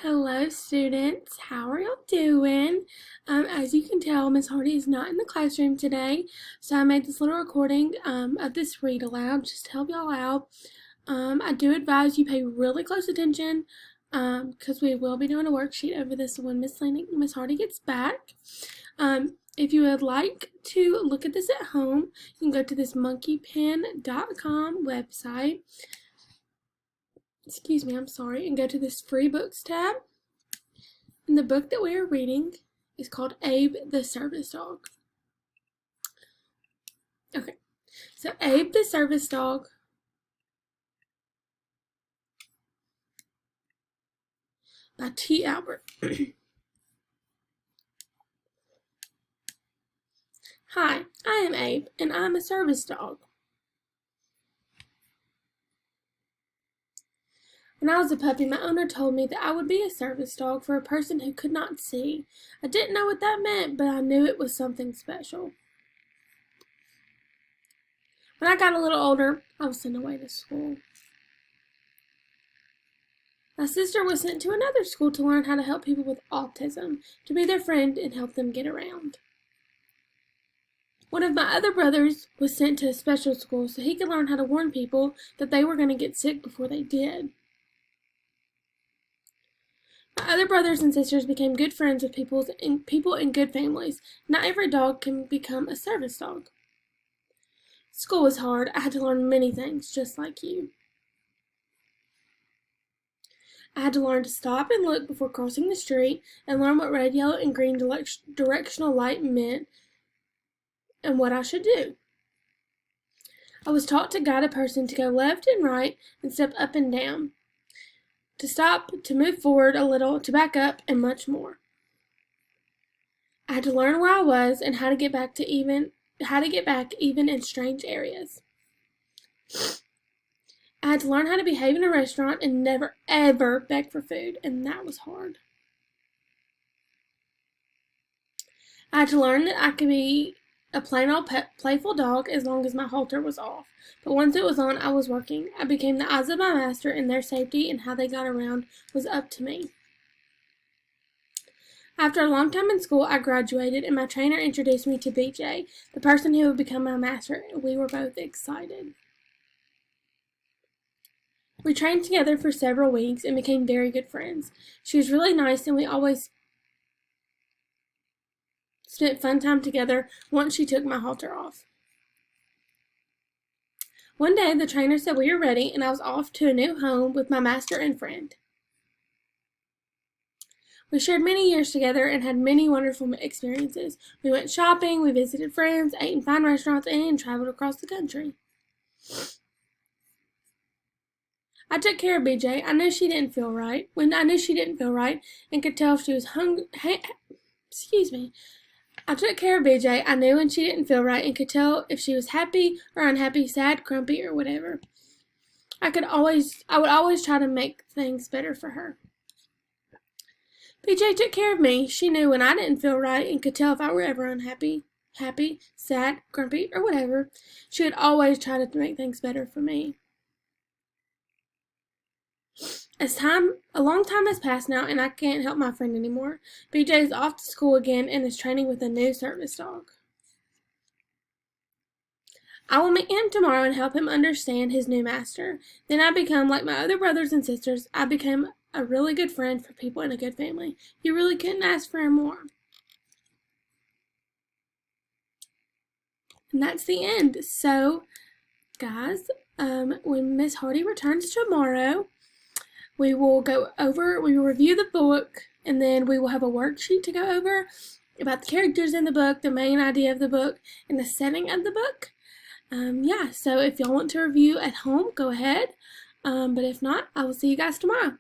Hello students, how are y'all doing? As you can tell, Miss Hardy is not in the classroom today, so I made this little recording of this read aloud just to help y'all out. I do advise you pay really close attention because we will be doing a worksheet over this when Miss Hardy gets back. If you would like to look at this at home, you can go to this monkeypen.com website. And go to this free books tab. And the book that we are reading is called Abe the Service Dog. Okay, so Abe the Service Dog by T. Albert. Hi, I am Abe, and I'm a service dog. When I was a puppy, my owner told me that I would be a service dog for a person who could not see. I didn't know what that meant, but I knew it was something special. When I got a little older, I was sent away to school. My sister was sent to another school to learn how to help people with autism, to be their friend and help them get around. One of my other brothers was sent to a special school so he could learn how to warn people that they were going to get sick before they did. My other brothers and sisters became good friends with people in good families. Not every dog can become a service dog. School was hard. I had to learn many things, just like you. I had to learn to stop and look before crossing the street and learn what red, yellow, and green directional light meant and what I should do. I was taught to guide a person to go left and right and step up and down, to stop, to move forward a little, to back up, and much more. I had to learn where I was and how to get back even in strange areas. I had to learn how to behave in a restaurant and never ever beg for food, and that was hard. I had to learn that I could be a plain old playful dog as long as my halter was off. But once it was on, I was working. I became the eyes of my master, and their safety and how they got around was up to me. After a long time in school, I graduated, and my trainer introduced me to BJ, the person who would become my master, and we were both excited. We trained together for several weeks and became very good friends. She was really nice, and we always spent fun time together once she took my halter off. One day, the trainer said we were ready, and I was off to a new home with my master and friend. We shared many years together and had many wonderful experiences. We went shopping, we visited friends, ate in fine restaurants, and traveled across the country. I took care of BJ. I knew she didn't feel right. And could tell if she was hungry. I took care of BJ. I knew when she didn't feel right and could tell if she was happy or unhappy, sad, grumpy, or whatever. I would always try to make things better for her. BJ took care of me. She knew when I didn't feel right and could tell if I were ever unhappy, happy, sad, grumpy, or whatever. She would always try to make things better for me. A long time has passed now, and I can't help my friend anymore. BJ is off to school again and is training with a new service dog. I will meet him tomorrow and help him understand his new master. Then I become like my other brothers and sisters. I become a really good friend for people in a good family. You really couldn't ask for more. And that's the end. So, guys, when Miss Hardy returns tomorrow, we will review the book, and then we will have a worksheet to go over about the characters in the book, the main idea of the book, and the setting of the book. So if y'all want to review at home, go ahead. But if not, I will see you guys tomorrow.